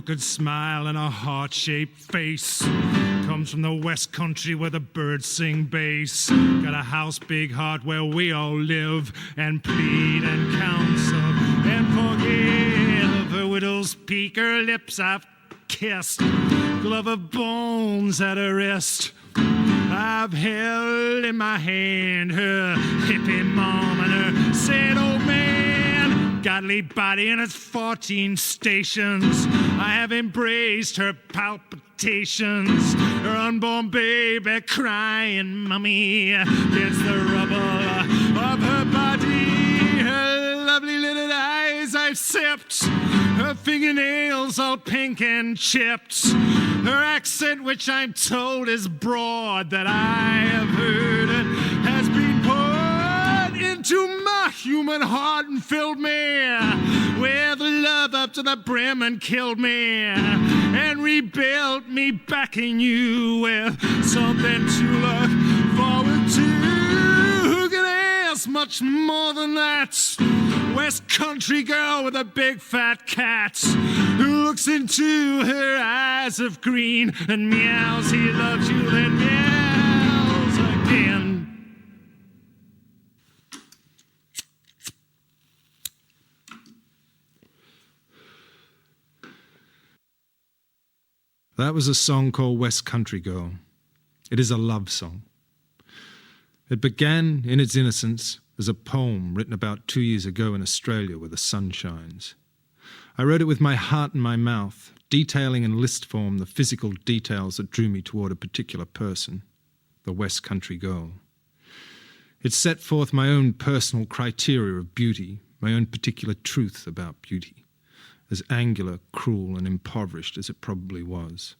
crooked smile and a heart-shaped face. Comes from the West Country where the birds sing bass. Got a house, big heart where we all live and plead and counsel and forgive. Her widow's peak, her lips I've kissed. Glove of bones at her wrist. I've held in my hand her hippie mom and her sad old man. Godly body and its 14 stations. I have embraced her palpitations. Her unborn baby crying mummy against the rubble of her body. Her lovely little eyes I've sipped. Her fingernails all pink and chipped. Her accent, which I'm told is broad, that I have heard has been poured into my human heart and filled me with love up to the brim and killed me and rebuilt me back in you with something to look forward to. Who can ask much more than that? West Country girl with a big fat cat who looks into her eyes of green and meows, he loves you, then meows again. That was a song called West Country Girl. It is a love song. It began in its innocence as a poem written about 2 years ago in Australia where the sun shines. I wrote it with my heart in my mouth, detailing in list form the physical details that drew me toward a particular person, the West Country Girl. It set forth my own personal criteria of beauty, my own particular truth about beauty, as angular, cruel, and impoverished as it probably was.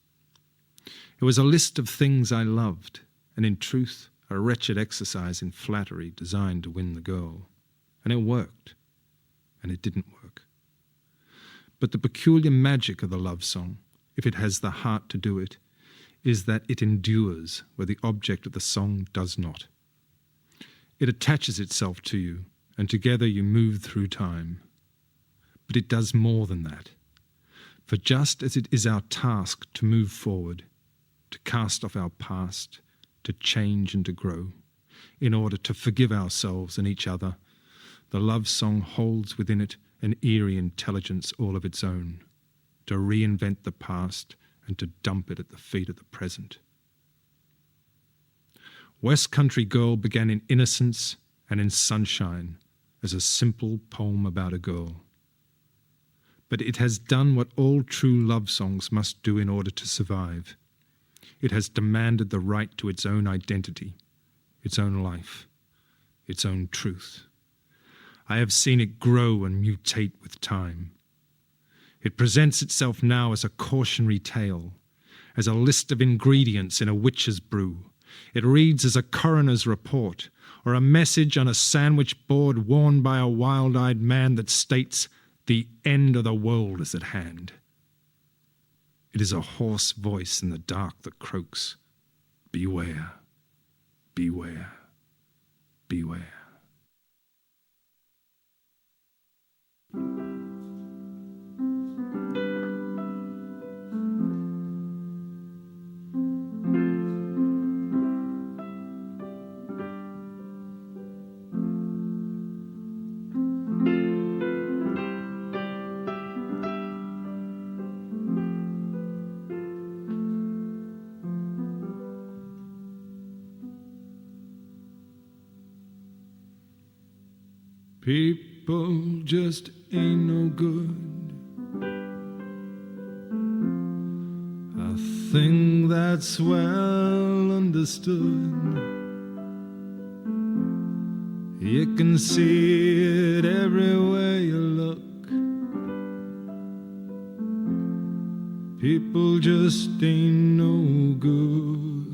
It was a list of things I loved, and in truth, a wretched exercise in flattery designed to win the girl. And it worked, and it didn't work. But the peculiar magic of the love song, if it has the heart to do it, is that it endures where the object of the song does not. It attaches itself to you, and together you move through time. But it does more than that. For just as it is our task to move forward, to cast off our past, to change and to grow, in order to forgive ourselves and each other, the love song holds within it an eerie intelligence all of its own, to reinvent the past and to dump it at the feet of the present. West Country Girl began in innocence and in sunshine as a simple poem about a girl. But it has done what all true love songs must do in order to survive. It has demanded the right to its own identity, its own life, its own truth. I have seen it grow and mutate with time. It presents itself now as a cautionary tale, as a list of ingredients in a witch's brew. It reads as a coroner's report, or a message on a sandwich board worn by a wild-eyed man that states, "The end of the world is at hand." It is a hoarse voice in the dark that croaks, "Beware, beware, beware." People just ain't no good. A thing that's well understood. You can see it everywhere you look. People just ain't no good.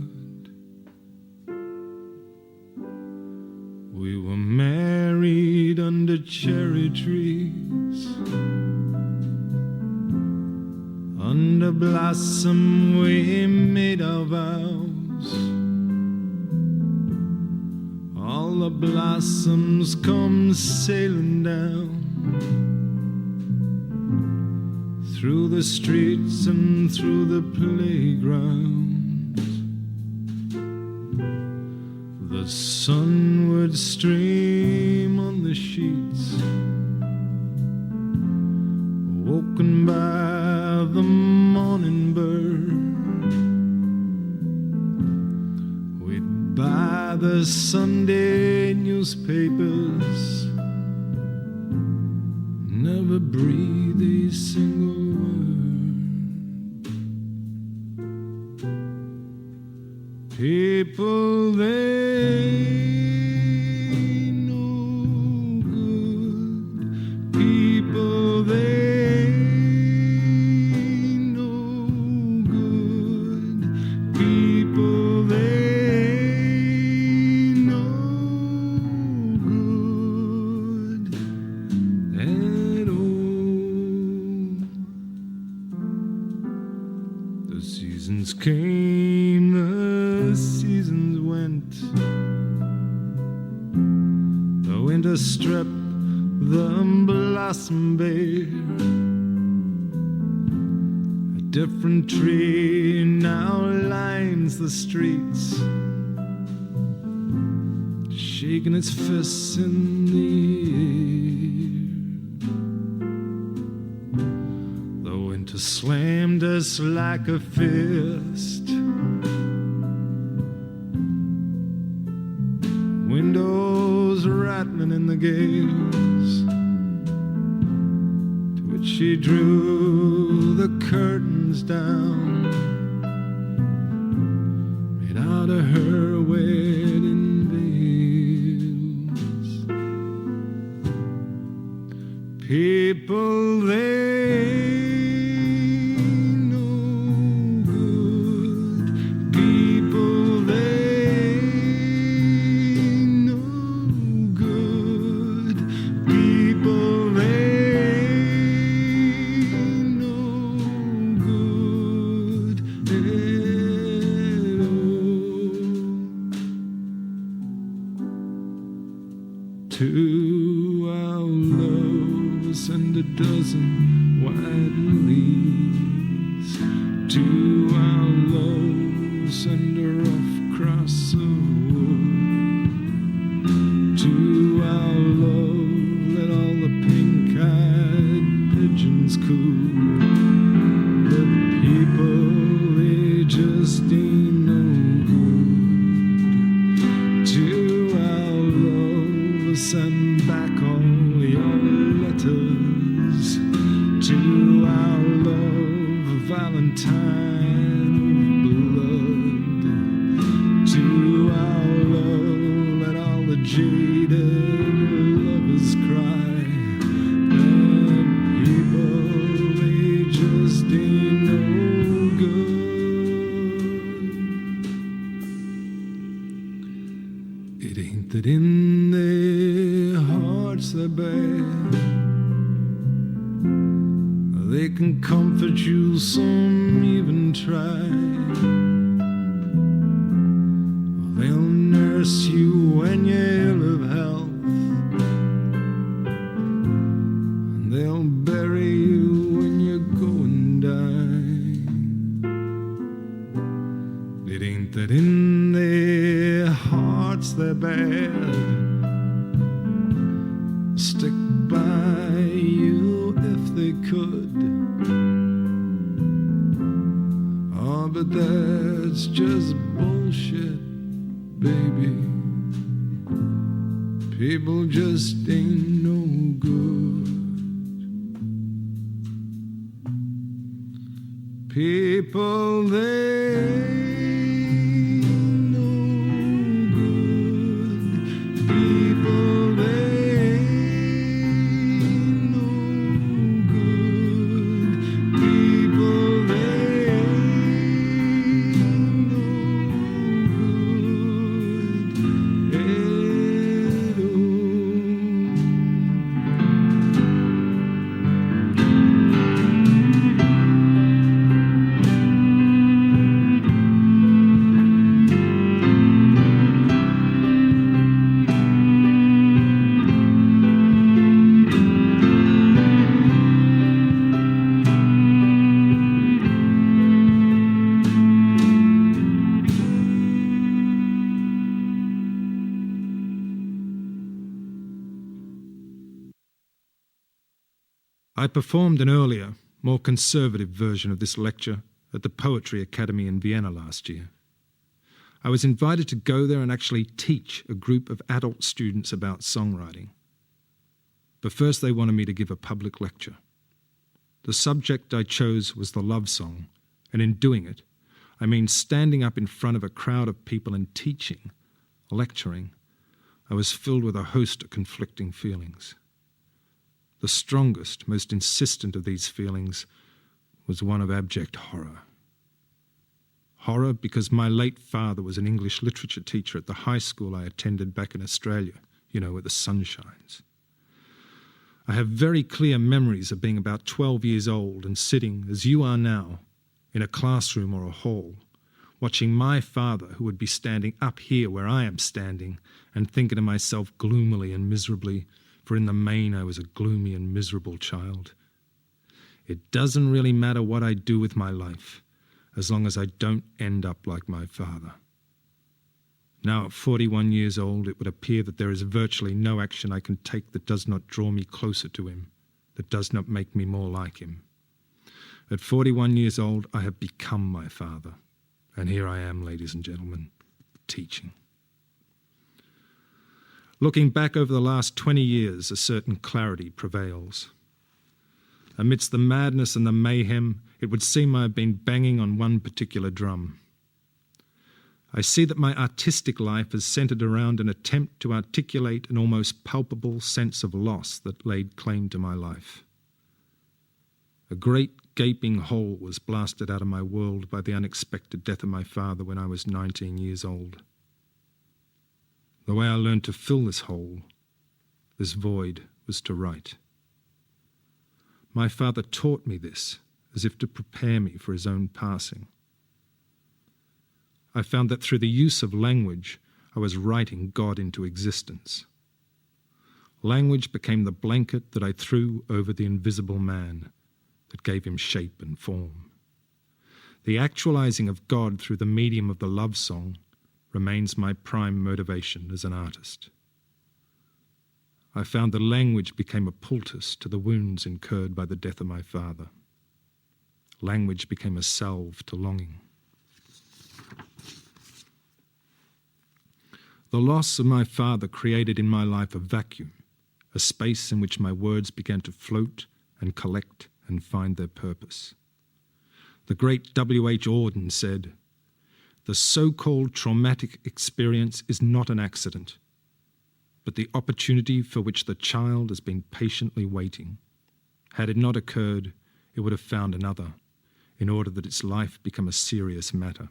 We were married under cherry trees. Under blossom we made our vows. All the blossoms come sailing down through the streets and through the playgrounds. The sun would stream on the sheets, woken by the morning bird. We'd buy the Sunday newspapers, never breathe a single word. People, they no good. People, they no good. People, they no good at all. The seasons came, the seasons went. The winter stripped the blossom bare. A different tree now lines the streets, shaking its fists in the air. The winter slammed us like a fist. Windows rattling in the gales, to which she drew the curtains down, made out of her wedding veils. People, they no good. People, they no good. People, they no good at all. To our loves and a dozen white lilies, to our loves and a rough cross of wood, to our love let all the pink-eyed pigeons coo. The people, they just ain't no good. To our love, send back all your letters. To our love, a valentine of blood. To our love, let all the jaded lovers cry. The people, they just ain't no good. It ain't that in their hearts they're bad, they can comfort you, some even try. They'll nurse you when you're ill of health, and they'll bury you when you go and die. It ain't that in their hearts they're bad, stick by you if they could. Oh, but that's just bullshit, baby. People just ain't no good. People, they no good. People, they no good. People, they no good at all. I performed an earlier, more conservative version of this lecture at the Poetry Academy in Vienna last year. I was invited to go there and actually teach a group of adult students about songwriting. But first they wanted me to give a public lecture. The subject I chose was the love song, and in doing it, I mean standing up in front of a crowd of people and teaching, lecturing, I was filled with a host of conflicting feelings. The strongest, most insistent of these feelings was one of abject horror. Horror because my late father was an English literature teacher at the high school I attended back in Australia, where the sun shines. I have very clear memories of being about 12 years old and sitting, as you are now, in a classroom or a hall, watching my father, who would be standing up here where I am standing, and thinking to myself gloomily and miserably, for in the main I was a gloomy and miserable child. It doesn't really matter what I do with my life, as long as I don't end up like my father. Now at 41 years old, it would appear that there is virtually no action I can take that does not draw me closer to him, that does not make me more like him. At 41 years old, I have become my father. And here I am, ladies and gentlemen, teaching. Looking back over the last 20 years, a certain clarity prevails. Amidst the madness and the mayhem, it would seem I have been banging on one particular drum. I see that my artistic life is centered around an attempt to articulate an almost palpable sense of loss that laid claim to my life. A great gaping hole was blasted out of my world by the unexpected death of my father when I was 19 years old. The way I learned to fill this hole, this void, was to write. My father taught me this as if to prepare me for his own passing. I found that through the use of language, I was writing God into existence. Language became the blanket that I threw over the invisible man, that gave him shape and form. The actualizing of God through the medium of the love song remains my prime motivation as an artist. I found that language became a poultice to the wounds incurred by the death of my father. Language became a salve to longing. The loss of my father created in my life a vacuum, a space in which my words began to float and collect and find their purpose. The great W.H. Auden said, "The so-called traumatic experience is not an accident, but the opportunity for which the child has been patiently waiting. Had it not occurred, it would have found another, in order that its life become a serious matter."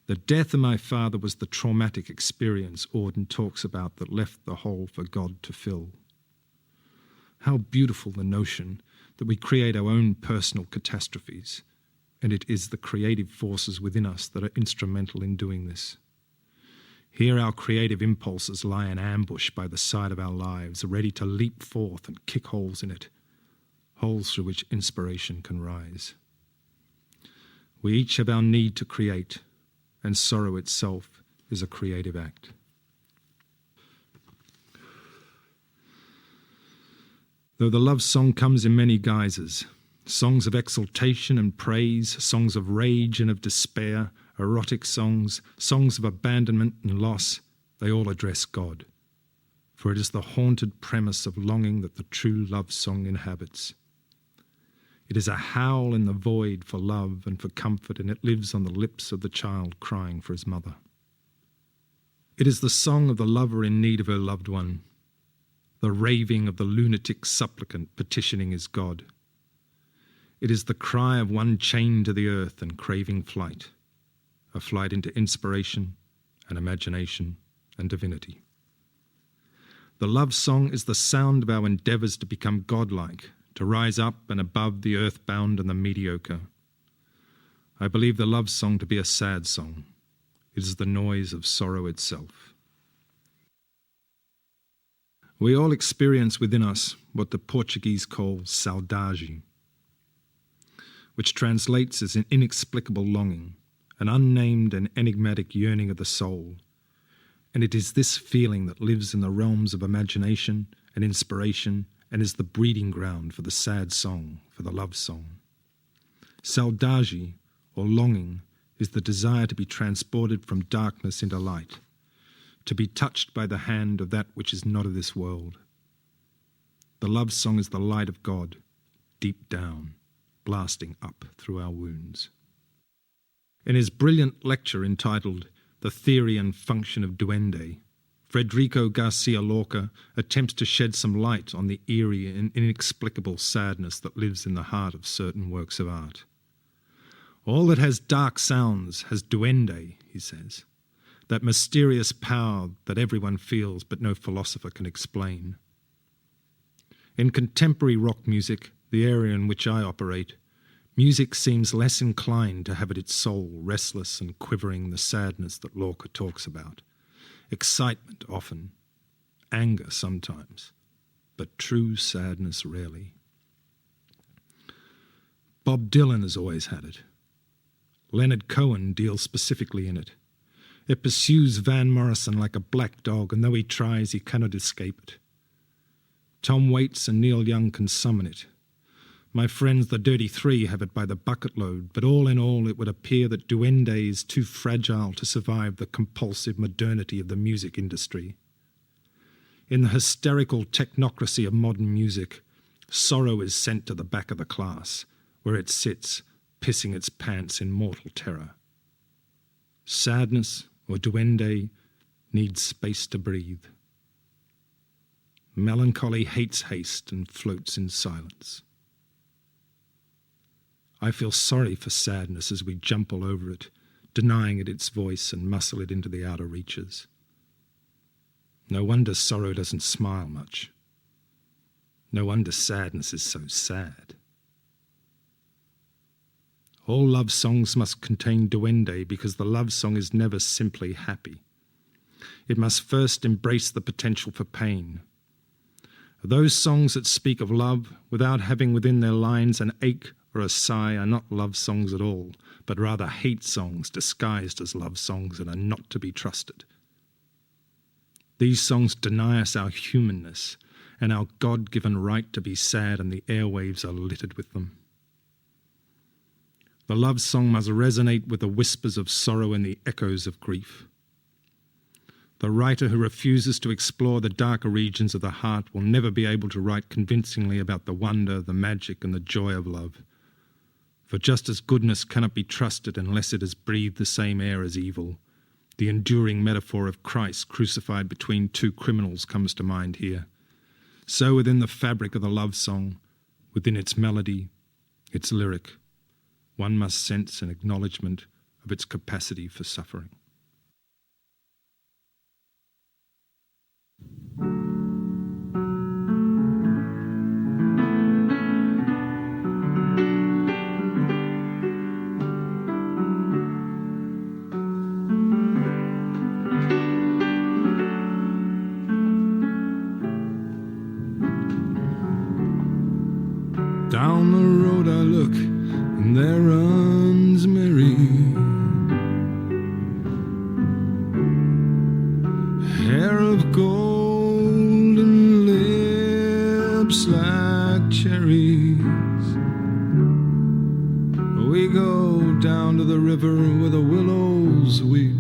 The death of my father was the traumatic experience Auden talks about that left the hole for God to fill. How beautiful the notion that we create our own personal catastrophes, and it is the creative forces within us that are instrumental in doing this. Here our creative impulses lie in ambush by the side of our lives, ready to leap forth and kick holes in it, holes through which inspiration can rise. We each have our need to create, and sorrow itself is a creative act. Though the love song comes in many guises, songs of exultation and praise, songs of rage and of despair, erotic songs, songs of abandonment and loss, they all address God. For it is the haunted premise of longing that the true love song inhabits. It is a howl in the void for love and for comfort, and it lives on the lips of the child crying for his mother. It is the song of the lover in need of her loved one, the raving of the lunatic supplicant petitioning his God. It is the cry of one chained to the earth and craving flight, a flight into inspiration and imagination and divinity. The love song is the sound of our endeavours to become godlike, to rise up and above the earthbound and the mediocre. I believe the love song to be a sad song. It is the noise of sorrow itself. We all experience within us what the Portuguese call saudade, which translates as an inexplicable longing, an unnamed and enigmatic yearning of the soul. And it is this feeling that lives in the realms of imagination and inspiration and is the breeding ground for the sad song, for the love song. Saudade, or longing, is the desire to be transported from darkness into light, to be touched by the hand of that which is not of this world. The love song is the light of God, deep down, blasting up through our wounds. In his brilliant lecture entitled The Theory and Function of Duende, Federico Garcia Lorca attempts to shed some light on the eerie and inexplicable sadness that lives in the heart of certain works of art. All that has dark sounds has duende, he says, that mysterious power that everyone feels but no philosopher can explain. In contemporary rock music, the area in which I operate, music seems less inclined to have at its soul restless and quivering the sadness that Lorca talks about. Excitement often, anger sometimes, but true sadness rarely. Bob Dylan has always had it. Leonard Cohen deals specifically in it. It pursues Van Morrison like a black dog, and though he tries, he cannot escape it. Tom Waits and Neil Young can summon it. My friends the Dirty Three have it by the bucket load, but all in all it would appear that duende is too fragile to survive the compulsive modernity of the music industry. In the hysterical technocracy of modern music, sorrow is sent to the back of the class, where it sits, pissing its pants in mortal terror. Sadness, or duende, needs space to breathe. Melancholy hates haste and floats in silence. I feel sorry for sadness as we jump all over it, denying it its voice and muscle it into the outer reaches. No wonder sorrow doesn't smile much. No wonder sadness is so sad. All love songs must contain duende because the love song is never simply happy. It must first embrace the potential for pain. Those songs that speak of love without having within their lines an ache or a sigh are not love songs at all, but rather hate songs disguised as love songs and are not to be trusted. These songs deny us our humanness and our God-given right to be sad, and the airwaves are littered with them. The love song must resonate with the whispers of sorrow and the echoes of grief. The writer who refuses to explore the darker regions of the heart will never be able to write convincingly about the wonder, the magic, and the joy of love. For just as goodness cannot be trusted unless it has breathed the same air as evil, the enduring metaphor of Christ crucified between two criminals comes to mind here. So within the fabric of the love song, within its melody, its lyric, one must sense an acknowledgement of its capacity for suffering. Down the road I look, and there runs Mary, hair of gold and lips like cherries. We go down to the river where the willows weep.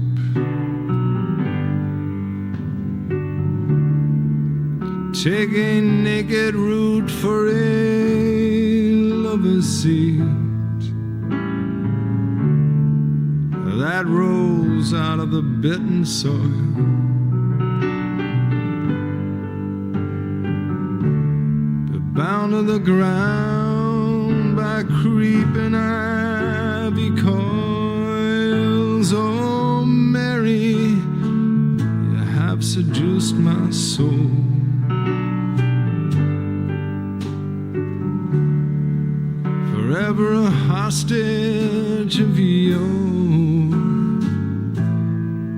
Take a naked root for a lover's seat that rolls out of the bitten soil. But bound to the ground by creeping ivy coils. Oh, Mary, you have seduced my soul. Forever a hostage of your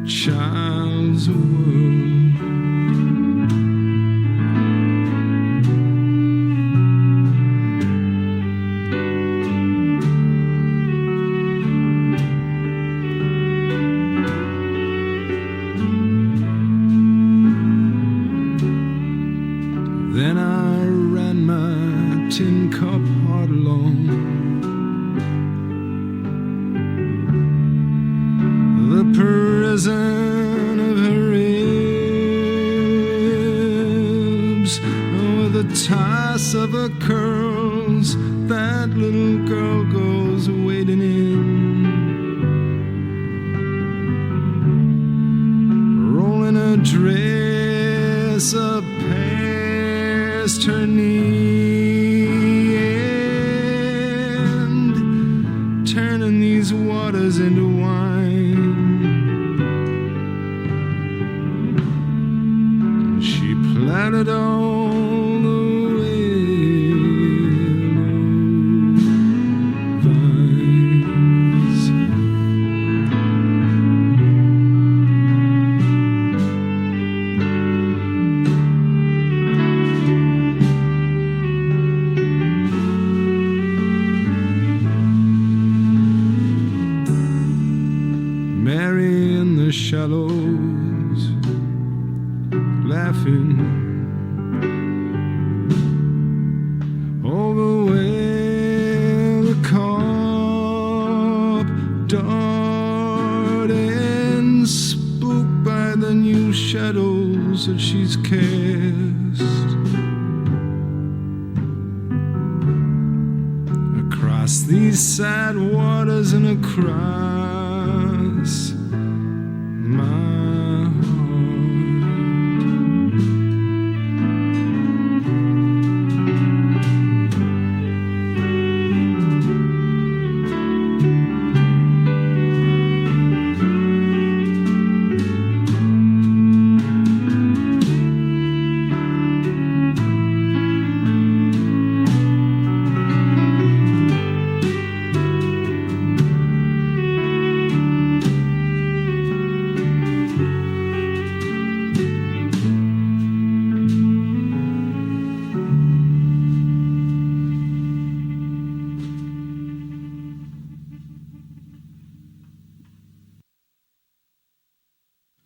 child's world. Then I ran dozen of her ribs. With a toss of her curls, that little girl goes wading in, rolling her dress up past her knee, and turning these waters into wine. She platted all the willow vines. Mary in the shallows, laughing over where the carp darting, spooked by the new shadows that she's cast across these sad waters and across my heart.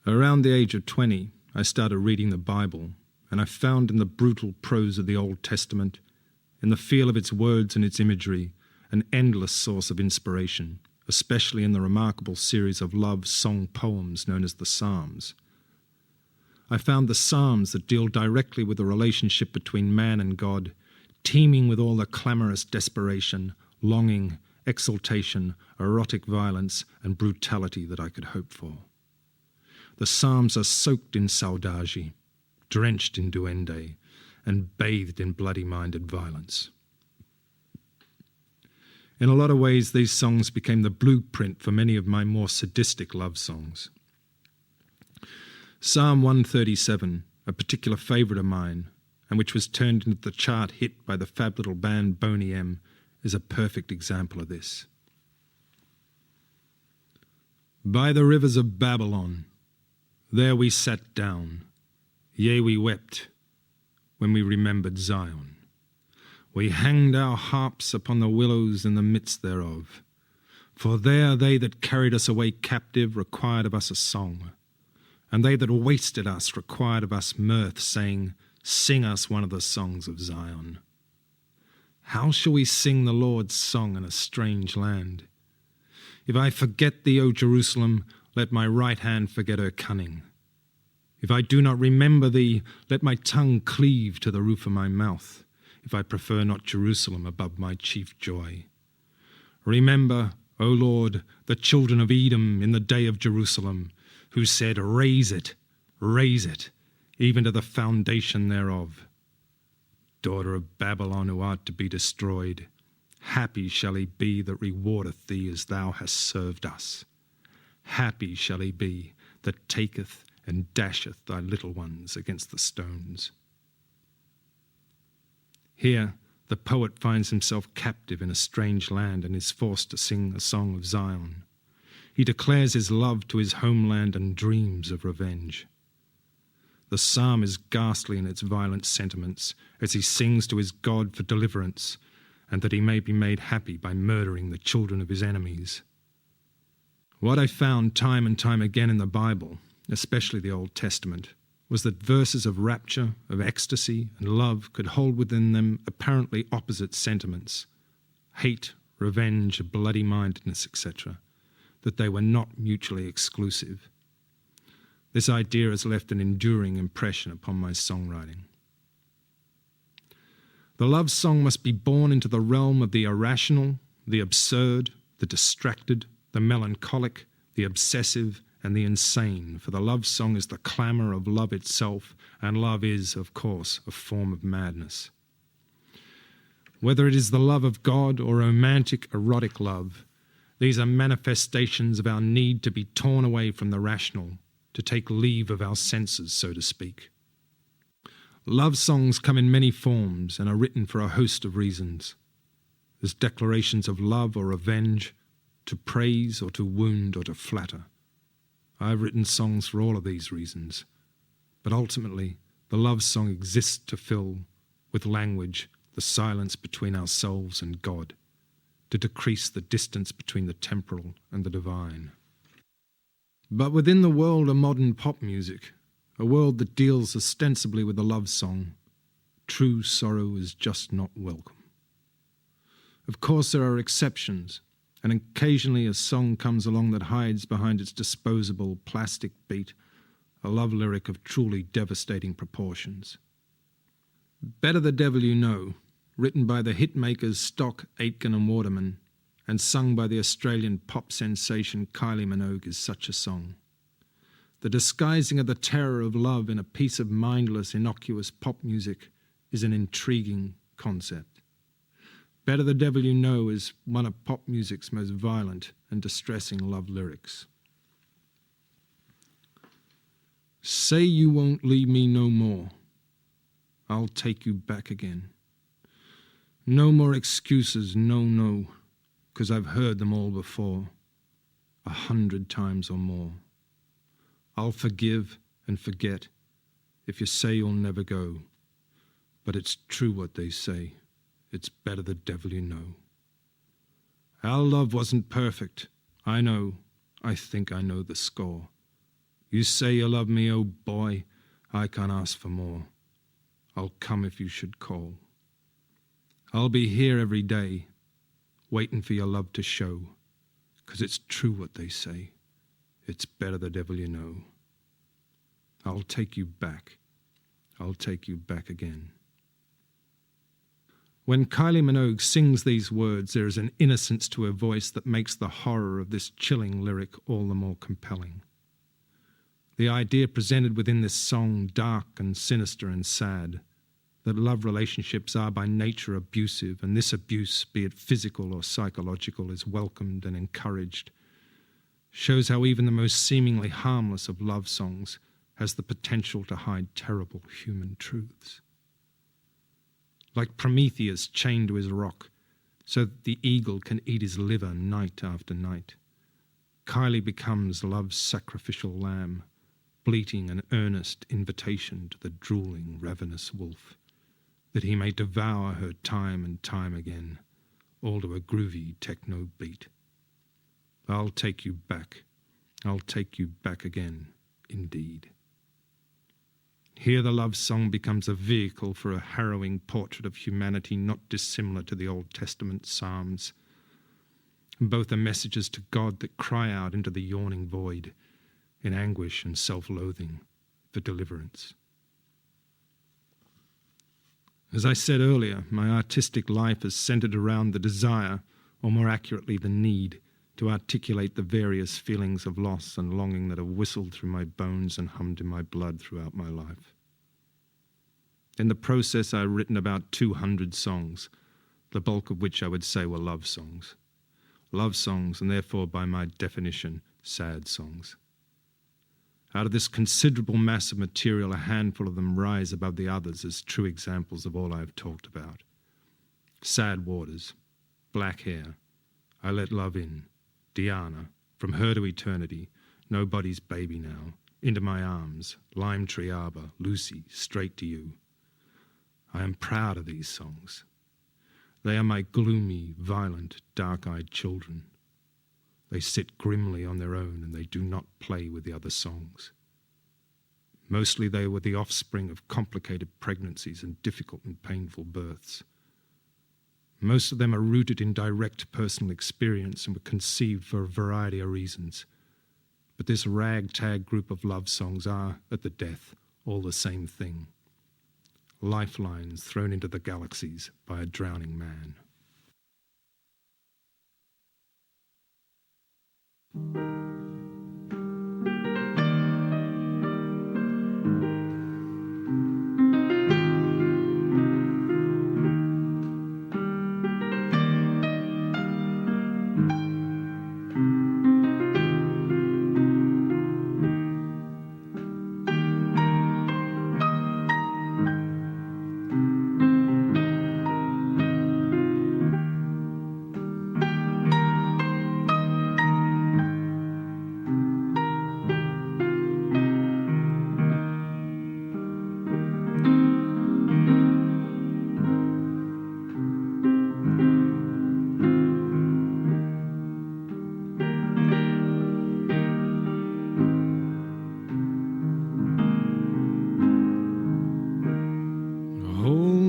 Around the age of 20, I started reading the Bible, and I found in the brutal prose of the Old Testament, in the feel of its words and its imagery, an endless source of inspiration, especially in the remarkable series of love song poems known as the Psalms. I found the Psalms that deal directly with the relationship between man and God, teeming with all the clamorous desperation, longing, exaltation, erotic violence, and brutality that I could hope for. The Psalms are soaked in saudade, drenched in duende, and bathed in bloody-minded violence. In a lot of ways, these songs became the blueprint for many of my more sadistic love songs. Psalm 137, a particular favourite of mine, and which was turned into the chart hit by the fab little band Boney M, is a perfect example of this. By the rivers of Babylon, there we sat down, yea, we wept, when we remembered Zion. We hanged our harps upon the willows in the midst thereof. For there they that carried us away captive required of us a song, and they that wasted us required of us mirth, saying, Sing us one of the songs of Zion. How shall we sing the Lord's song in a strange land? If I forget thee, O Jerusalem, let my right hand forget her cunning. If I do not remember thee, let my tongue cleave to the roof of my mouth, if I prefer not Jerusalem above my chief joy. Remember, O Lord, the children of Edom in the day of Jerusalem, who said, raise it, even to the foundation thereof. Daughter of Babylon, who art to be destroyed, happy shall he be that rewardeth thee as thou hast served us. Happy shall he be that taketh and dasheth thy little ones against the stones. Here, the poet finds himself captive in a strange land and is forced to sing a song of Zion. He declares his love to his homeland and dreams of revenge. The psalm is ghastly in its violent sentiments as he sings to his God for deliverance and that he may be made happy by murdering the children of his enemies. What I found time and time again in the Bible, especially the Old Testament, was that verses of rapture, of ecstasy, and love could hold within them apparently opposite sentiments, hate, revenge, bloody-mindedness, etc., that they were not mutually exclusive. This idea has left an enduring impression upon my songwriting. The love song must be born into the realm of the irrational, the absurd, the distracted, the melancholic, the obsessive, and the insane, for the love song is the clamour of love itself, and love is, of course, a form of madness. Whether it is the love of God or romantic, erotic love, these are manifestations of our need to be torn away from the rational, to take leave of our senses, so to speak. Love songs come in many forms and are written for a host of reasons. As declarations of love or revenge, to praise or to wound or to flatter. I have written songs for all of these reasons, but ultimately the love song exists to fill, with language, the silence between ourselves and God, to decrease the distance between the temporal and the divine. But within the world of modern pop music, a world that deals ostensibly with the love song, true sorrow is just not welcome. Of course there are exceptions, and occasionally a song comes along that hides behind its disposable plastic beat a love lyric of truly devastating proportions. Better the Devil You Know, written by the hitmakers Stock, Aitken and Waterman, and sung by the Australian pop sensation Kylie Minogue, is such a song. The disguising of the terror of love in a piece of mindless, innocuous pop music is an intriguing concept. Better the Devil You Know is one of pop music's most violent and distressing love lyrics. Say you won't leave me no more. I'll take you back again. No more excuses, no, 'cause I've heard them all before, 100 times or more. I'll forgive and forget if you say you'll never go, but it's true what they say. It's better the devil you know. Our love wasn't perfect. I know. I think I know the score. You say you love me, oh boy. I can't ask for more. I'll come if you should call. I'll be here every day, waiting for your love to show, 'cause it's true what they say. It's better the devil you know. I'll take you back. I'll take you back again. When Kylie Minogue sings these words, there is an innocence to her voice that makes the horror of this chilling lyric all the more compelling. The idea presented within this song, dark and sinister and sad, that love relationships are by nature abusive, and this abuse, be it physical or psychological, is welcomed and encouraged, shows how even the most seemingly harmless of love songs has the potential to hide terrible human truths. Like Prometheus chained to his rock, so that the eagle can eat his liver night after night, Kylie becomes love's sacrificial lamb, bleating an earnest invitation to the drooling, ravenous wolf, that he may devour her time and time again, all to a groovy techno beat. I'll take you back. I'll take you back again, indeed. Here the love song becomes a vehicle for a harrowing portrait of humanity not dissimilar to the Old Testament Psalms. And both are messages to God that cry out into the yawning void in anguish and self-loathing for deliverance. As I said earlier, my artistic life is centered around the desire, or more accurately the need, to articulate the various feelings of loss and longing that have whistled through my bones and hummed in my blood throughout my life. In the process, I've written about 200 songs, the bulk of which I would say were love songs. Love songs, and therefore, by my definition, sad songs. Out of this considerable mass of material, a handful of them rise above the others as true examples of all I have talked about. Sad Waters, Black Hair, I Let Love In, Diana, From Her to Eternity, Nobody's Baby Now, Into My Arms, Lime Tree Arbor, Lucy, Straight to You. I am proud of these songs. They are my gloomy, violent, dark-eyed children. They sit grimly on their own and they do not play with the other songs. Mostly they were the offspring of complicated pregnancies and difficult and painful births. Most of them are rooted in direct personal experience and were conceived for a variety of reasons. but this ragtag group of love songs are, at the death, all the same thing. Lifelines thrown into the galaxies by a drowning man.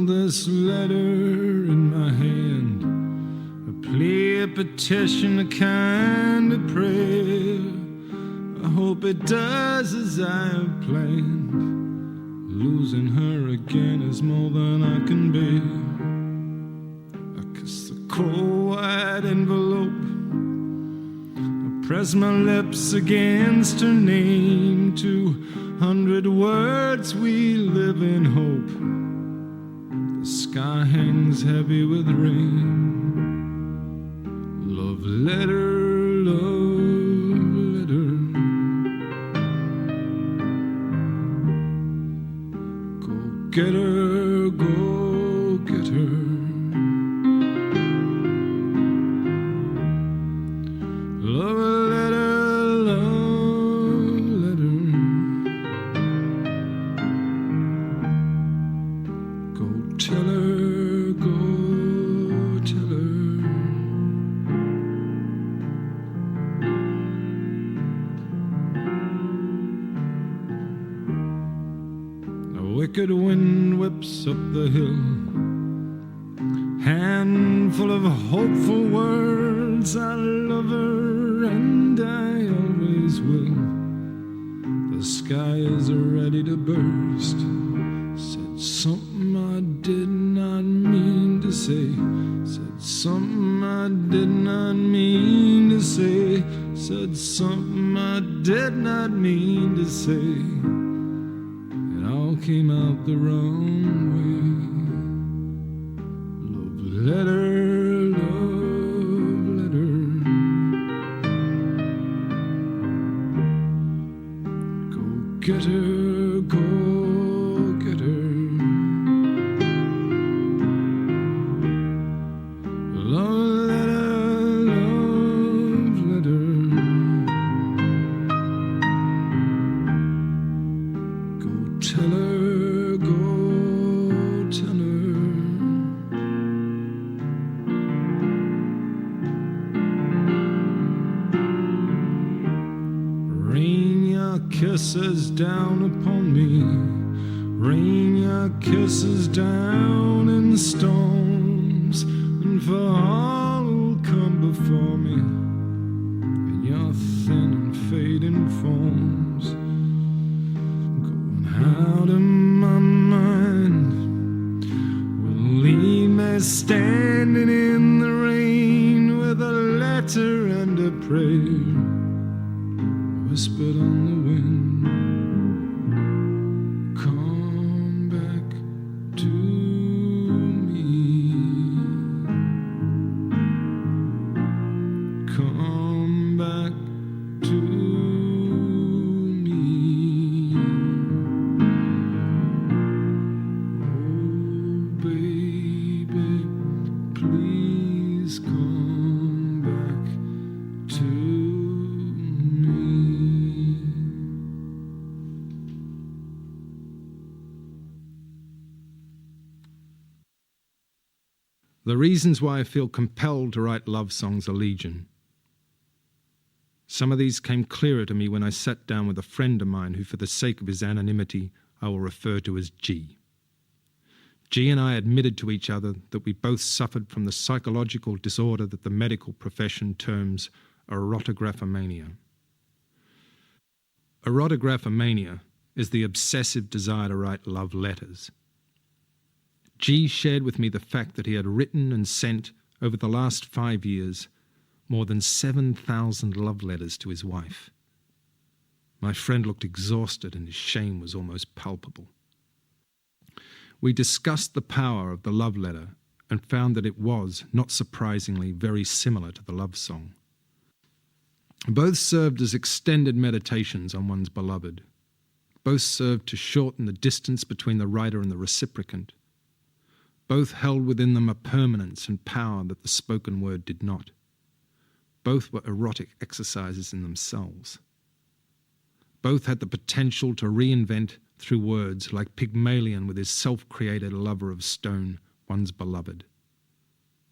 This letter in my hand, a plea, a petition, a kind of prayer. I hope it does as I have planned. Losing her again is more than I can bear. I kiss the cold white envelope, I press my lips against her name. 200 words, we live in hope. The sky hangs heavy with rain. Love letter, love letter. Go get her, go get her. Love letter, love letter. Go tell her, go tell her. A wicked wind whips up the hill, handful of hopeful words. I love her and I always will. The sky is ready to burst. Said something I did not mean to say. Said something I did not mean to say. Said something I did not mean to say. It all came out the wrong way. Love letter, love letter. Go get her, go get her. Love letter, love letter. Go tell her, go tell her. Rain your kisses down upon me. Rain your kisses down in storms. And for all who'll come before me in your thin and fading forms, going out of my mind will leave me standing in the rain with a letter and a prayer whispered on the wind. Come back to me. Come back to me. Oh, baby, please come back to me. The reasons why I feel compelled to write love songs are legion. Some of these came clearer to me when I sat down with a friend of mine who, for the sake of his anonymity, I will refer to as G. G and I admitted to each other that we both suffered from the psychological disorder that the medical profession terms erotographomania. Erotographomania is the obsessive desire to write love letters. G shared with me the fact that he had written and sent, over the last 5 years, more than 7,000 love letters to his wife. My friend looked exhausted and his shame was almost palpable. We discussed the power of the love letter and found that it was, not surprisingly, very similar to the love song. Both served as extended meditations on one's beloved. Both served to shorten the distance between the writer and the reciprocant. Both held within them a permanence and power that the spoken word did not. Both were erotic exercises in themselves. Both had the potential to reinvent through words, like Pygmalion with his self-created lover of stone, one's beloved.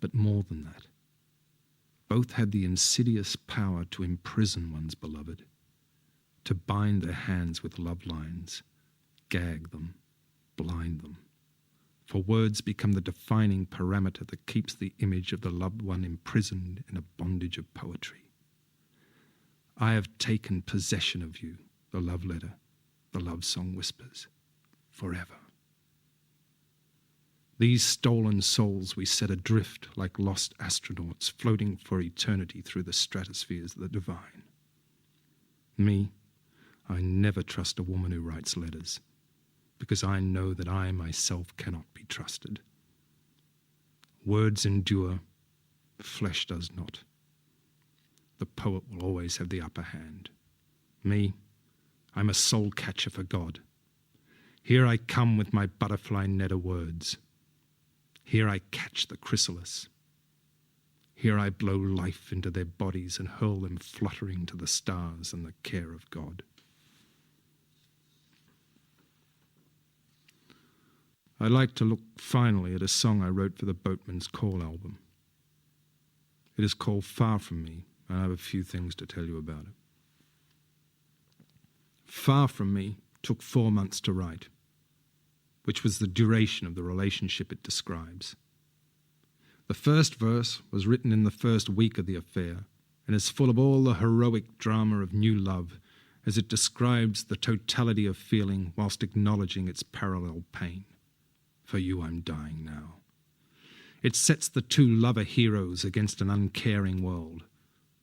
But more than that, both had the insidious power to imprison one's beloved, to bind their hands with love lines, gag them, blind them. For words become the defining parameter that keeps the image of the loved one imprisoned in a bondage of poetry. I have taken possession of you, the love letter, the love song whispers, forever. These stolen souls we set adrift like lost astronauts floating for eternity through the stratospheres of the divine. Me, I never trust a woman who writes letters, because I know that I myself cannot be trusted. Words endure, flesh does not. The poet will always have the upper hand. Me, I'm a soul catcher for God. Here I come with my butterfly net of words. Here I catch the chrysalis. Here I blow life into their bodies and hurl them fluttering to the stars and the care of God. I'd like to look finally at a song I wrote for the Boatman's Call album. It is called Far From Me, and I have a few things to tell you about it. Far From Me took 4 months to write, which was the duration of the relationship it describes. The first verse was written in the first week of the affair and is full of all the heroic drama of new love as it describes the totality of feeling whilst acknowledging its parallel pain. For you I'm dying now. It sets the two lover heroes against an uncaring world,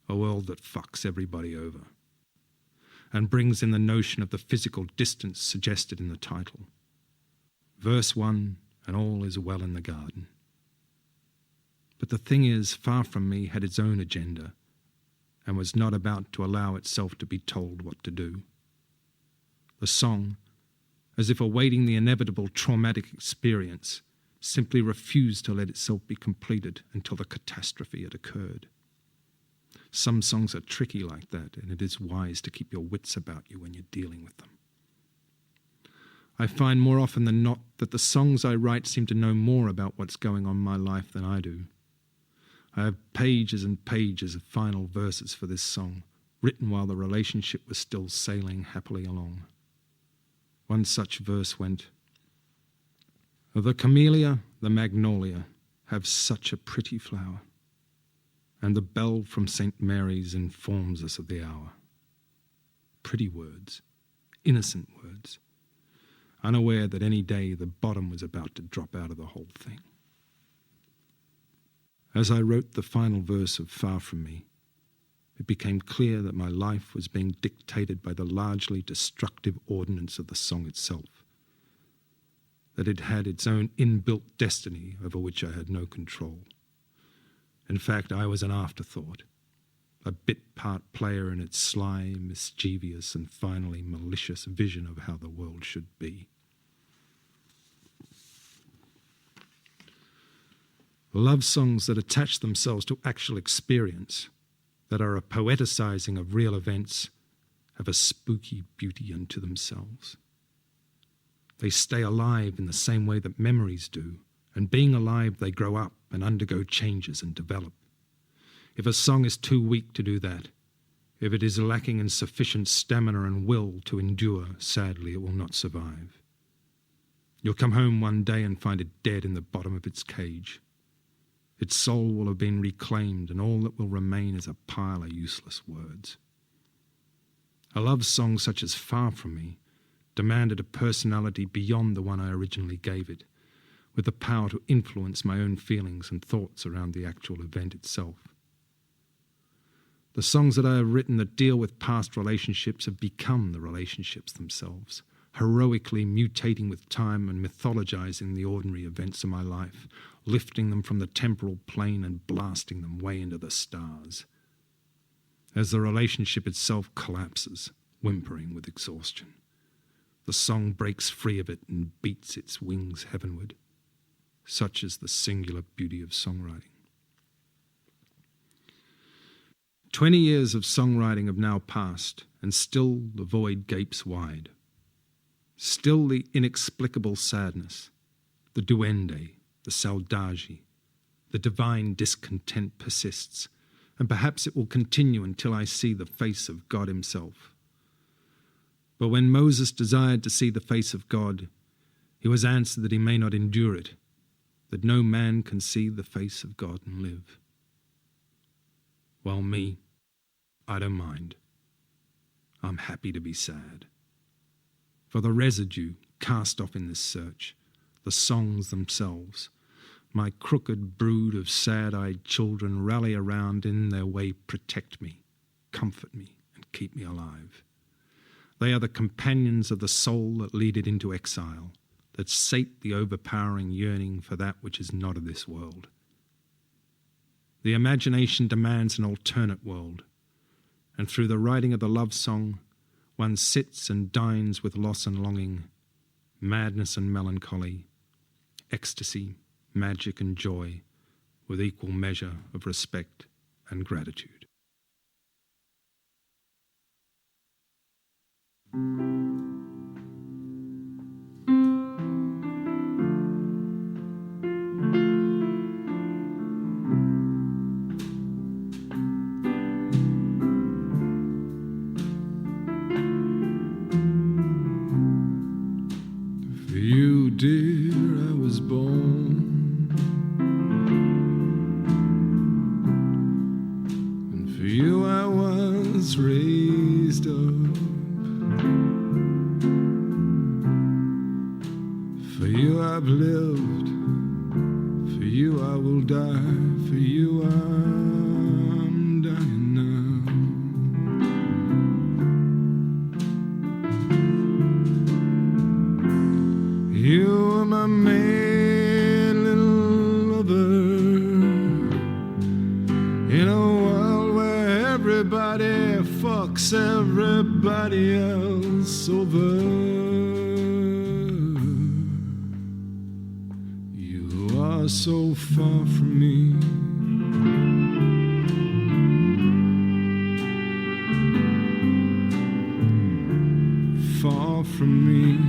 a world that fucks everybody over, and brings in the notion of the physical distance suggested in the title. Verse 1, and all is well in the garden. But the thing is, Far From Me had its own agenda and was not about to allow itself to be told what to do. The song, as if awaiting the inevitable traumatic experience, simply refused to let itself be completed until the catastrophe had occurred. Some songs are tricky like that, and it is wise to keep your wits about you when you're dealing with them. I find more often than not that the songs I write seem to know more about what's going on in my life than I do. I have pages and pages of final verses for this song, written while the relationship was still sailing happily along. One such verse went, "The camellia, the magnolia, have such a pretty flower, and the bell from St. Mary's informs us of the hour." Pretty words, innocent words, unaware that any day the bottom was about to drop out of the whole thing. As I wrote the final verse of Far From Me, it became clear that my life was being dictated by the largely destructive ordinance of the song itself, that it had its own inbuilt destiny over which I had no control. In fact, I was an afterthought, a bit-part player in its sly, mischievous, and finally malicious vision of how the world should be. Love songs that attach themselves to actual experience, that are a poeticizing of real events, have a spooky beauty unto themselves. They stay alive in the same way that memories do, and being alive they grow up and undergo changes and develop. If a song is too weak to do that, if it is lacking in sufficient stamina and will to endure, sadly it will not survive. You'll come home one day and find it dead in the bottom of its cage. Its soul will have been reclaimed, and all that will remain is a pile of useless words. A love song such as Far From Me demanded a personality beyond the one I originally gave it, with the power to influence my own feelings and thoughts around the actual event itself. The songs that I have written that deal with past relationships have become the relationships themselves, heroically mutating with time and mythologizing the ordinary events of my life, lifting them from the temporal plane and blasting them way into the stars. As the relationship itself collapses, whimpering with exhaustion, the song breaks free of it and beats its wings heavenward. Such is the singular beauty of songwriting. 20 years of songwriting have now passed, and still the void gapes wide. Still the inexplicable sadness, the duende, the saudade, the divine discontent persists, and perhaps it will continue until I see the face of God himself. But when Moses desired to see the face of God, he was answered that he may not endure it, that no man can see the face of God and live. While me, I don't mind. I'm happy to be sad. For the residue cast off in this search, the songs themselves, my crooked brood of sad-eyed children rally around in their way, protect me, comfort me, and keep me alive. They are the companions of the soul that lead it into exile, that sate the overpowering yearning for that which is not of this world. The imagination demands an alternate world, and through the writing of the love song, one sits and dines with loss and longing, madness and melancholy, ecstasy, magic and joy, with equal measure of respect and gratitude. For you, dear, I was born, and for you I was raised up. For you I've lived, for you I will die, for you I'm dying now. You are my main little lover, in a world where everybody fucks everybody else over. You are so far from me. Far from me.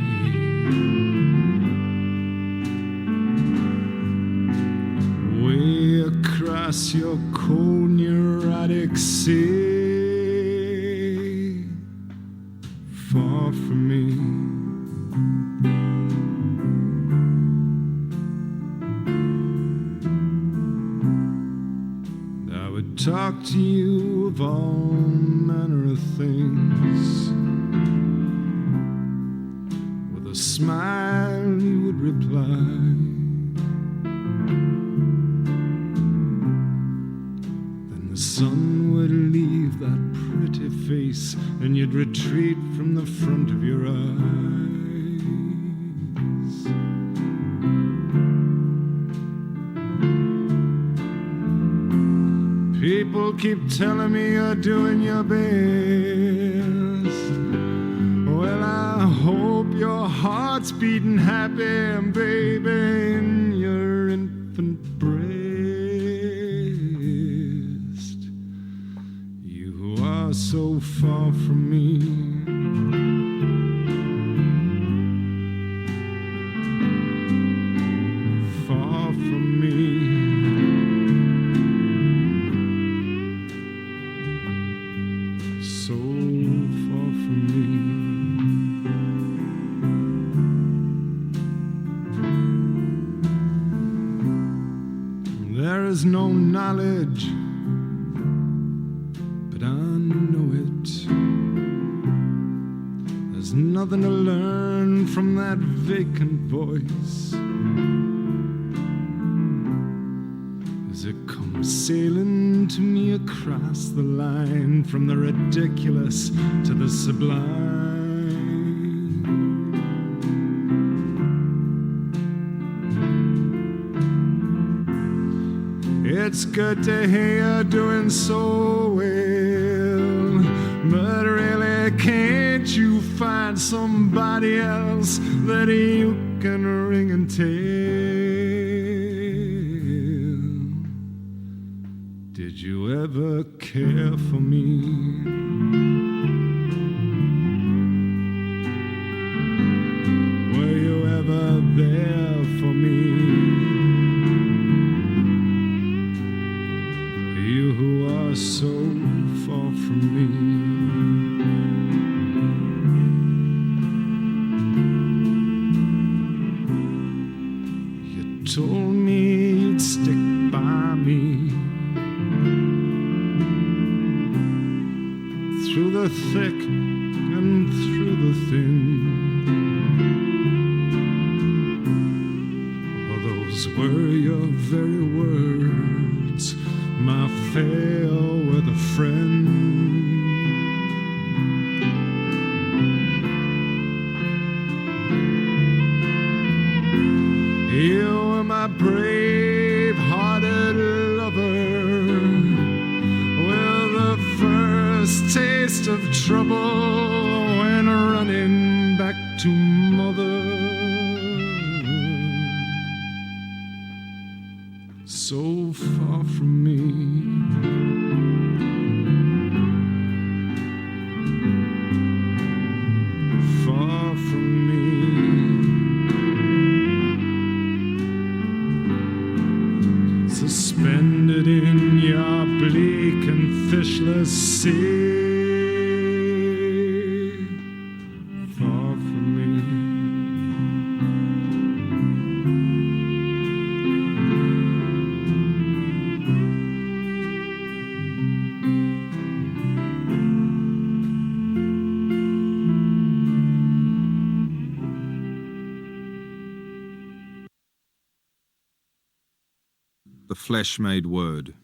Way across your cold neurotic sea. Far from me. I would talk to you of all manner of things. With a smile you would reply. Then the sun would leave that pretty face, and you'd retreat from the front of your eyes. People keep telling me you're doing your best. Well, I hope your heart's beating happy, baby, in your infant breast. You are so far from me. Far from me. So far from me. There is no knowledge, but I know it. There's nothing to learn from that vacant voice as it comes sailing to me across the line, from the ridiculous to the sublime. It's good to hear you're doing so well, but really can't you find somebody else that you can ring and tell? Did you ever care for me? Were you ever there for me? You who are so far from me. You told me you'd stick by me through the thick and through the thin. Well, those were your very words, my fair weather friend. You were my brave-hearted lover, with the first taste of trouble when running back to mother. So far from me. Far from me. Suspended in your bleak and fishless sea. Far from me. The flesh made word.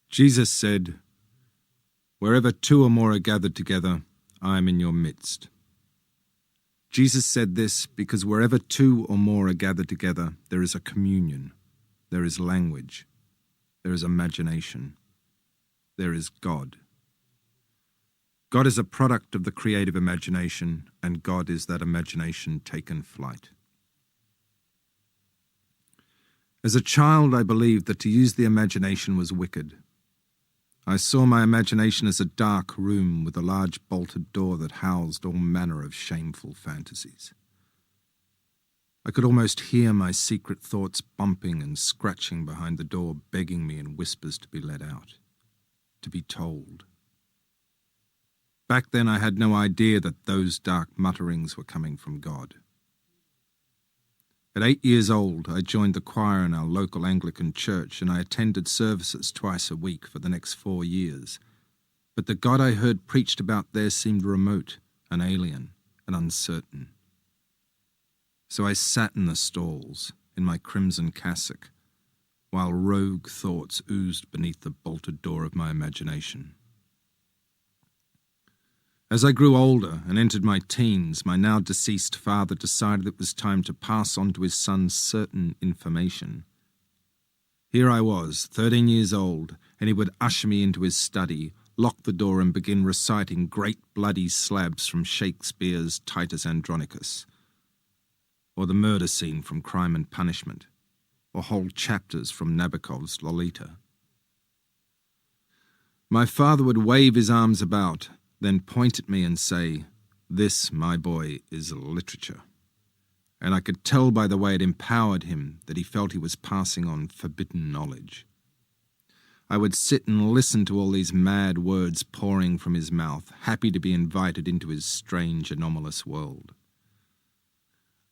Jesus said, "Wherever two or more are gathered together, I am in your midst." Jesus said this because wherever two or more are gathered together, there is a communion, there is language, there is imagination, there is God. God is a product of the creative imagination, and God is that imagination taken flight. As a child, I believed that to use the imagination was wicked. I saw my imagination as a dark room with a large bolted door that housed all manner of shameful fantasies. I could almost hear my secret thoughts bumping and scratching behind the door, begging me in whispers to be let out, to be told. Back then I had no idea that those dark mutterings were coming from God. At 8 years old, I joined the choir in our local Anglican church, and I attended services twice a week for the next 4 years. But the God I heard preached about there seemed remote and alien and uncertain. So I sat in the stalls, in my crimson cassock, while rogue thoughts oozed beneath the bolted door of my imagination. As I grew older and entered my teens, my now deceased father decided it was time to pass on to his son certain information. Here I was, 13 years old, and he would usher me into his study, lock the door and begin reciting great bloody slabs from Shakespeare's Titus Andronicus, or the murder scene from Crime and Punishment, or whole chapters from Nabokov's Lolita. My father would wave his arms about, then point at me and say, "This, my boy, is literature." And I could tell by the way it empowered him that he felt he was passing on forbidden knowledge. I would sit and listen to all these mad words pouring from his mouth, happy to be invited into his strange, anomalous world.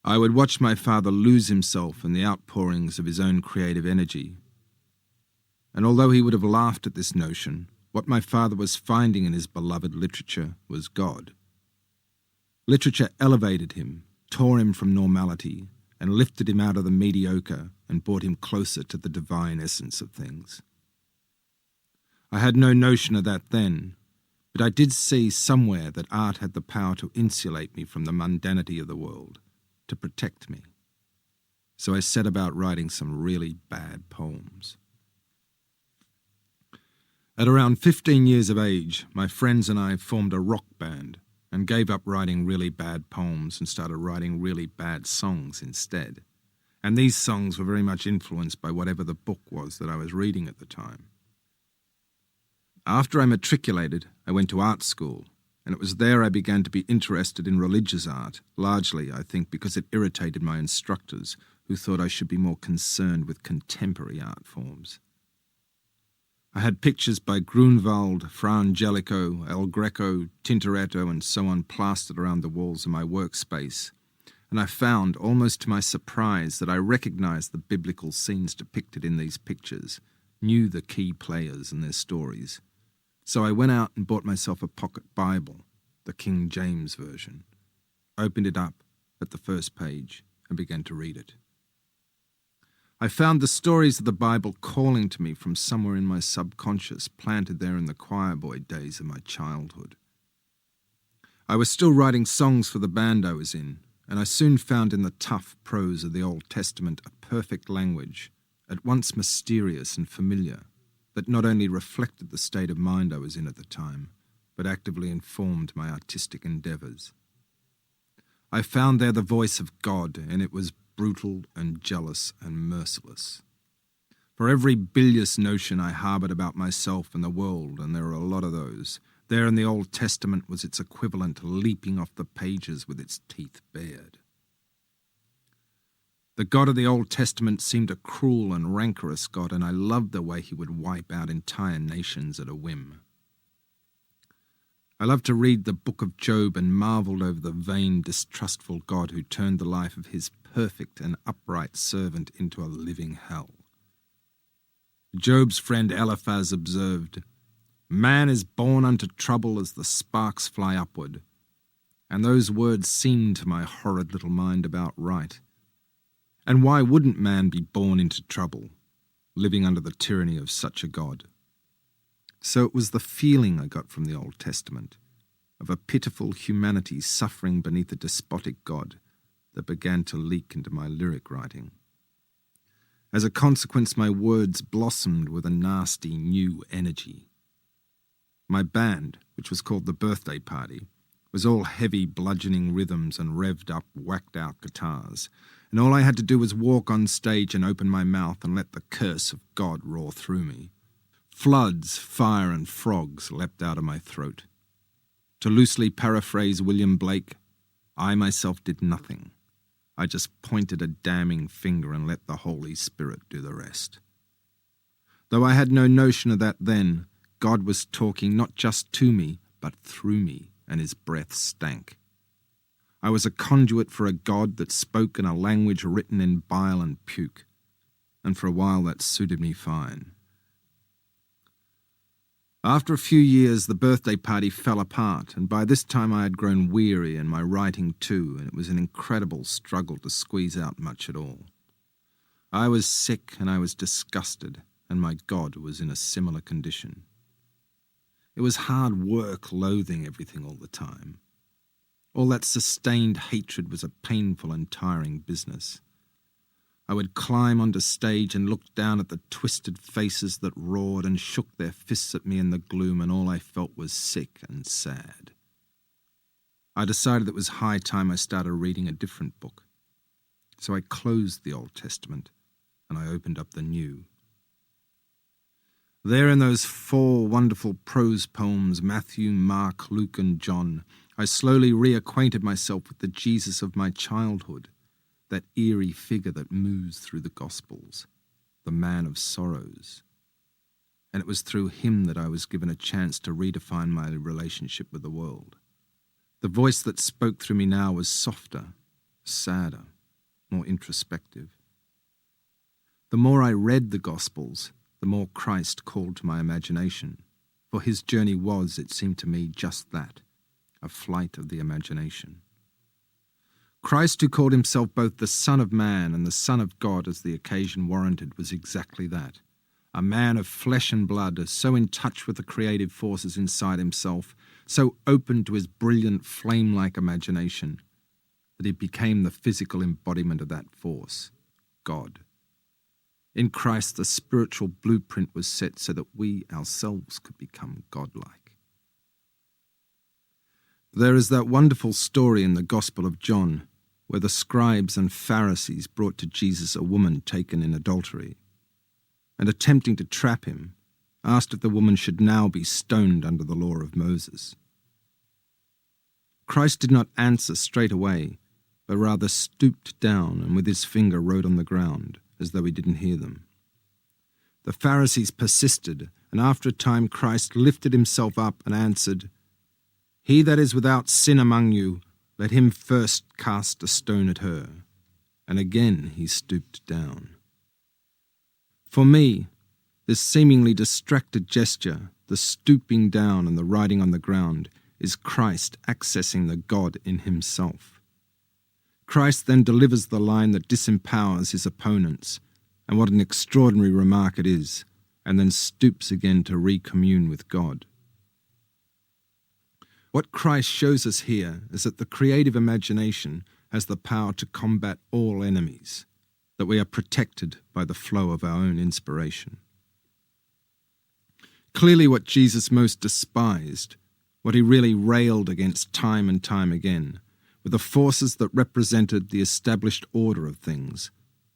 I would watch my father lose himself in the outpourings of his own creative energy. And although he would have laughed at this notion, What my father was finding in his beloved literature was God. Literature elevated him, tore him from normality, and lifted him out of the mediocre and brought him closer to the divine essence of things. I had no notion of that then, but I did see somewhere that art had the power to insulate me from the mundanity of the world, to protect me. So I set about writing some really bad poems. At around 15 years of age, my friends and I formed a rock band and gave up writing really bad poems and started writing really bad songs instead. And these songs were very much influenced by whatever the book was that I was reading at the time. After I matriculated, I went to art school, and it was there I began to be interested in religious art, largely, I think, because it irritated my instructors, who thought I should be more concerned with contemporary art forms. I had pictures by Grunwald, Fra Angelico, El Greco, Tintoretto, and so on plastered around the walls of my workspace, and I found, almost to my surprise, that I recognized the biblical scenes depicted in these pictures, knew the key players and their stories. So I went out and bought myself a pocket Bible, the King James Version, opened it up at the first page, and began to read it. I found the stories of the Bible calling to me from somewhere in my subconscious, planted there in the choir boy days of my childhood. I was still writing songs for the band I was in, and I soon found in the tough prose of the Old Testament a perfect language, at once mysterious and familiar, that not only reflected the state of mind I was in at the time, but actively informed my artistic endeavours. I found there the voice of God, and it was brutal and jealous and merciless. For every bilious notion I harboured about myself and the world, and there were a lot of those, there in the Old Testament was its equivalent leaping off the pages with its teeth bared. The God of the Old Testament seemed a cruel and rancorous God, and I loved the way he would wipe out entire nations at a whim. I loved to read the book of Job and marvelled over the vain, distrustful God who turned the life of his perfect and upright servant into a living hell. Job's friend Eliphaz observed, "Man is born unto trouble as the sparks fly upward," and those words seemed to my horrid little mind about right. And why wouldn't man be born into trouble, living under the tyranny of such a God? So it was the feeling I got from the Old Testament, of a pitiful humanity suffering beneath a despotic God, that began to leak into my lyric writing. As a consequence, my words blossomed with a nasty new energy. My band, which was called The Birthday Party, was all heavy, bludgeoning rhythms and revved-up, whacked-out guitars, and all I had to do was walk on stage and open my mouth and let the curse of God roar through me. Floods, fire, and frogs leapt out of my throat. To loosely paraphrase William Blake, I myself did nothing. I just pointed a damning finger and let the Holy Spirit do the rest. Though I had no notion of that then, God was talking not just to me, but through me, and his breath stank. I was a conduit for a God that spoke in a language written in bile and puke, and for a while that suited me fine. After a few years, the Birthday Party fell apart, and by this time I had grown weary and my writing too, and it was an incredible struggle to squeeze out much at all. I was sick and I was disgusted, and my God was in a similar condition. It was hard work loathing everything all the time. All that sustained hatred was a painful and tiring business. I would climb onto stage and look down at the twisted faces that roared and shook their fists at me in the gloom, and all I felt was sick and sad. I decided it was high time I started reading a different book. So I closed the Old Testament and I opened up the New. There in those 4 wonderful prose poems, Matthew, Mark, Luke, and John, I slowly reacquainted myself with the Jesus of my childhood, that eerie figure that moves through the Gospels, the man of sorrows. And it was through him that I was given a chance to redefine my relationship with the world. The voice that spoke through me now was softer, sadder, more introspective. The more I read the Gospels, the more Christ called to my imagination, for his journey was, it seemed to me, just that, a flight of the imagination. Christ, who called himself both the Son of Man and the Son of God as the occasion warranted, was exactly that, a man of flesh and blood, so in touch with the creative forces inside himself, so open to his brilliant flame-like imagination, that he became the physical embodiment of that force, God. In Christ, the spiritual blueprint was set so that we ourselves could become godlike. There is that wonderful story in the Gospel of John where the scribes and Pharisees brought to Jesus a woman taken in adultery, and attempting to trap him, asked if the woman should now be stoned under the law of Moses. Christ did not answer straight away, but rather stooped down and with his finger wrote on the ground, as though he didn't hear them. The Pharisees persisted, and after a time Christ lifted himself up and answered, "He that is without sin among you, let him first cast a stone at her." And again he stooped down. For me, this seemingly distracted gesture, the stooping down and the writing on the ground, is Christ accessing the God in himself. Christ then delivers the line that disempowers his opponents, and what an extraordinary remark it is, and then stoops again to recommune with God. What Christ shows us here is that the creative imagination has the power to combat all enemies, that we are protected by the flow of our own inspiration. Clearly what Jesus most despised, what he really railed against time and time again, were the forces that represented the established order of things,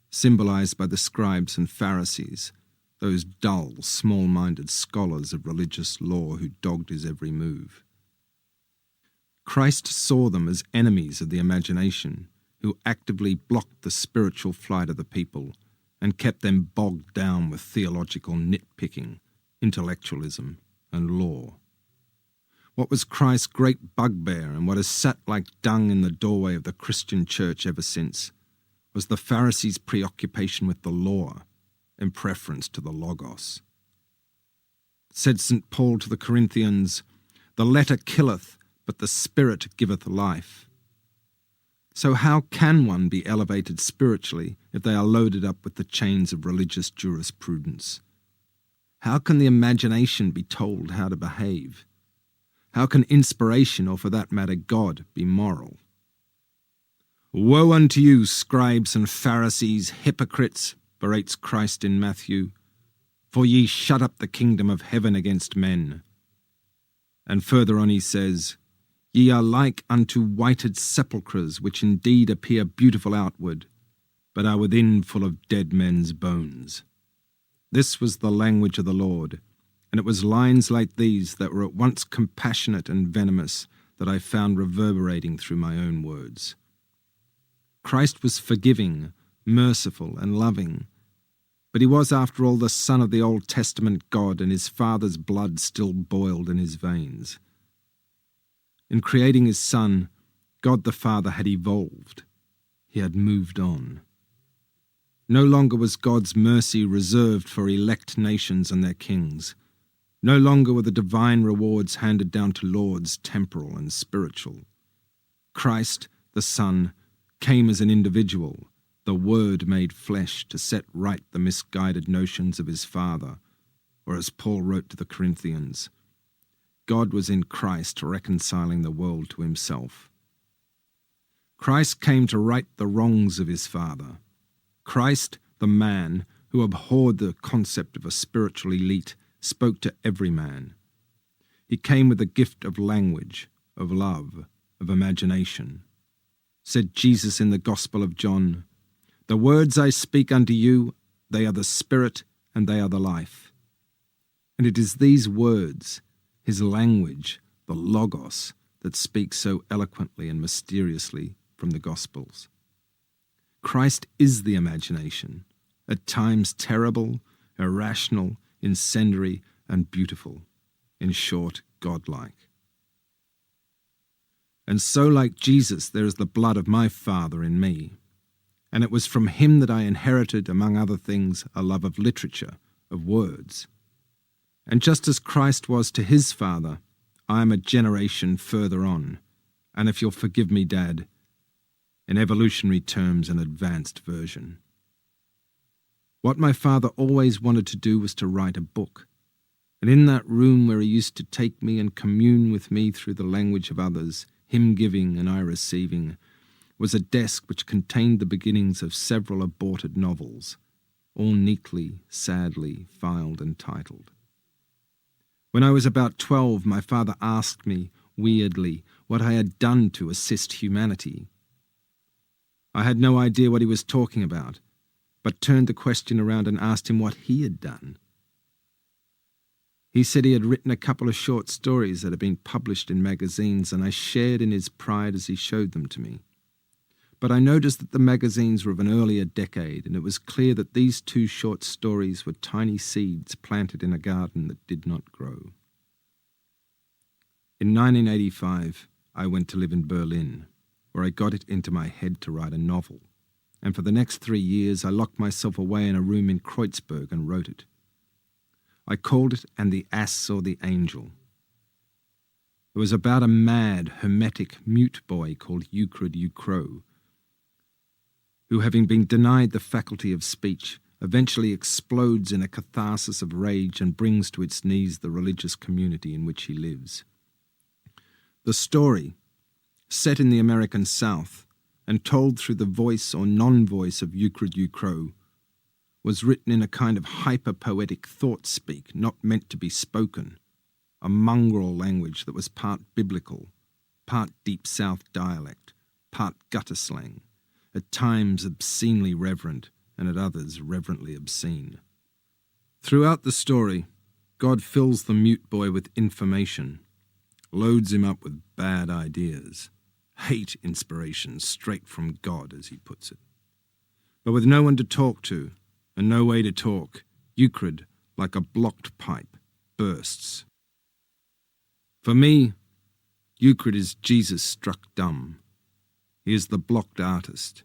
symbolized by the scribes and Pharisees, those dull, small-minded scholars of religious law who dogged his every move. Christ saw them as enemies of the imagination, who actively blocked the spiritual flight of the people and kept them bogged down with theological nitpicking, intellectualism, and law. What was Christ's great bugbear and what has sat like dung in the doorway of the Christian church ever since was the Pharisees' preoccupation with the law in preference to the Logos. Said St. Paul to the Corinthians, "The letter killeth, but the Spirit giveth life." So how can one be elevated spiritually if they are loaded up with the chains of religious jurisprudence? How can the imagination be told how to behave? How can inspiration, or for that matter God, be moral? "Woe unto you, scribes and Pharisees, hypocrites," berates Christ in Matthew, "for ye shut up the kingdom of heaven against men." And further on he says, "Ye are like unto whited sepulchres, which indeed appear beautiful outward, but are within full of dead men's bones." This was the language of the Lord, and it was lines like these that were at once compassionate and venomous that I found reverberating through my own words. Christ was forgiving, merciful, and loving, but he was, after all, the Son of the Old Testament God, and his Father's blood still boiled in his veins. In creating his Son, God the Father had evolved. He had moved on. No longer was God's mercy reserved for elect nations and their kings. No longer were the divine rewards handed down to lords temporal and spiritual. Christ, the Son, came as an individual, the Word made flesh, to set right the misguided notions of his Father, or as Paul wrote to the Corinthians, God was in Christ reconciling the world to himself. Christ came to right the wrongs of his Father. Christ, the man, who abhorred the concept of a spiritual elite, spoke to every man. He came with the gift of language, of love, of imagination. Said Jesus in the Gospel of John, "The words I speak unto you, they are the spirit and they are the life." And it is these words, his language, the Logos, that speaks so eloquently and mysteriously from the Gospels. Christ is the imagination, at times terrible, irrational, incendiary, and beautiful, in short, godlike. And so, like Jesus, there is the blood of my Father in me, and it was from him that I inherited, among other things, a love of literature, of words. And just as Christ was to his Father, I am a generation further on, and if you'll forgive me, Dad, in evolutionary terms, an advanced version. What my father always wanted to do was to write a book, and in that room where he used to take me and commune with me through the language of others, him giving and I receiving, was a desk which contained the beginnings of several aborted novels, all neatly, sadly filed and titled. When I was about 12, my father asked me, weirdly, what I had done to assist humanity. I had no idea what he was talking about, but turned the question around and asked him what he had done. He said he had written a couple of short stories that had been published in magazines, and I shared in his pride as he showed them to me. But I noticed that the magazines were of an earlier decade, and it was clear that these 2 short stories were tiny seeds planted in a garden that did not grow. In 1985, I went to live in Berlin, where I got it into my head to write a novel, and for the next 3 years I locked myself away in a room in Kreuzberg and wrote it. I called it And the Ass Saw the Angel. It was about a mad, hermetic, mute boy called Euclid Eucrow, who, having been denied the faculty of speech, eventually explodes in a catharsis of rage and brings to its knees the religious community in which he lives. The story, set in the American South and told through the voice or non-voice of Euclid Eucrow, was written in a kind of hyper-poetic thought-speak not meant to be spoken, a mongrel language that was part biblical, part Deep South dialect, part gutter slang, at times obscenely reverent and at others reverently obscene. Throughout the story, God fills the mute boy with information, loads him up with bad ideas, hate inspirations straight from God, as he puts it. But with no one to talk to, and no way to talk, Euclid, like a blocked pipe, bursts. For me, Euclid is Jesus struck dumb. He is the blocked artist.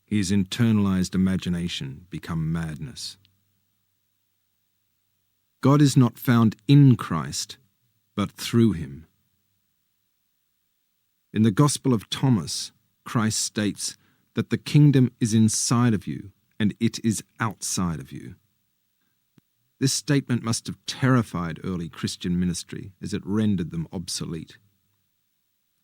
He is internalized imagination become madness. God is not found in Christ, but through him. In the Gospel of Thomas, Christ states that the kingdom is inside of you and it is outside of you. This statement must have terrified early Christian ministry as it rendered them obsolete.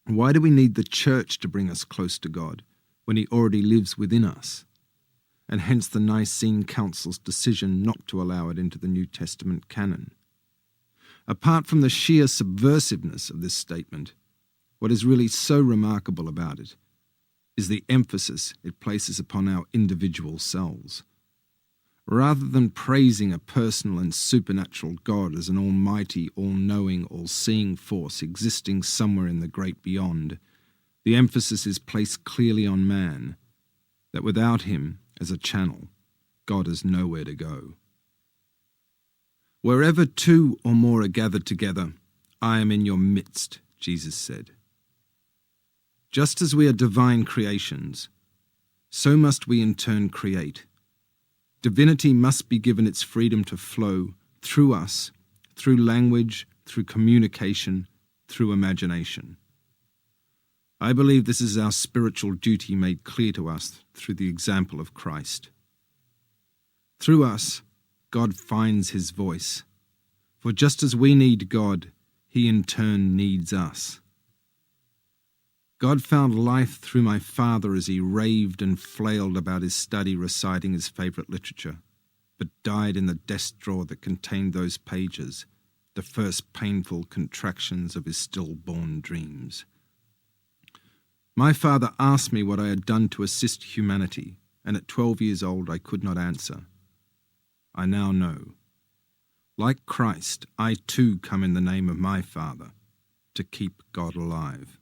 Why do we need the church to bring us close to God when he already lives within us? And hence the Nicene Council's decision not to allow it into the New Testament canon. Apart from the sheer subversiveness of this statement, what is really so remarkable about it is the emphasis it places upon our individual selves. Rather than praising a personal and supernatural God as an almighty, all-knowing, all-seeing force existing somewhere in the great beyond, the emphasis is placed clearly on man, that without him as a channel, God has nowhere to go. Wherever 2 or more are gathered together, I am in your midst, Jesus said. Just as we are divine creations, so must we in turn create. Divinity must be given its freedom to flow through us, through language, through communication, through imagination. I believe this is our spiritual duty made clear to us through the example of Christ. Through us, God finds his voice, for just as we need God, he in turn needs us. God found life through my father as he raved and flailed about his study reciting his favourite literature, but died in the desk drawer that contained those pages, the first painful contractions of his stillborn dreams. My father asked me what I had done to assist humanity, and at 12 years old I could not answer. I now know. Like Christ, I too come in the name of my Father, to keep God alive.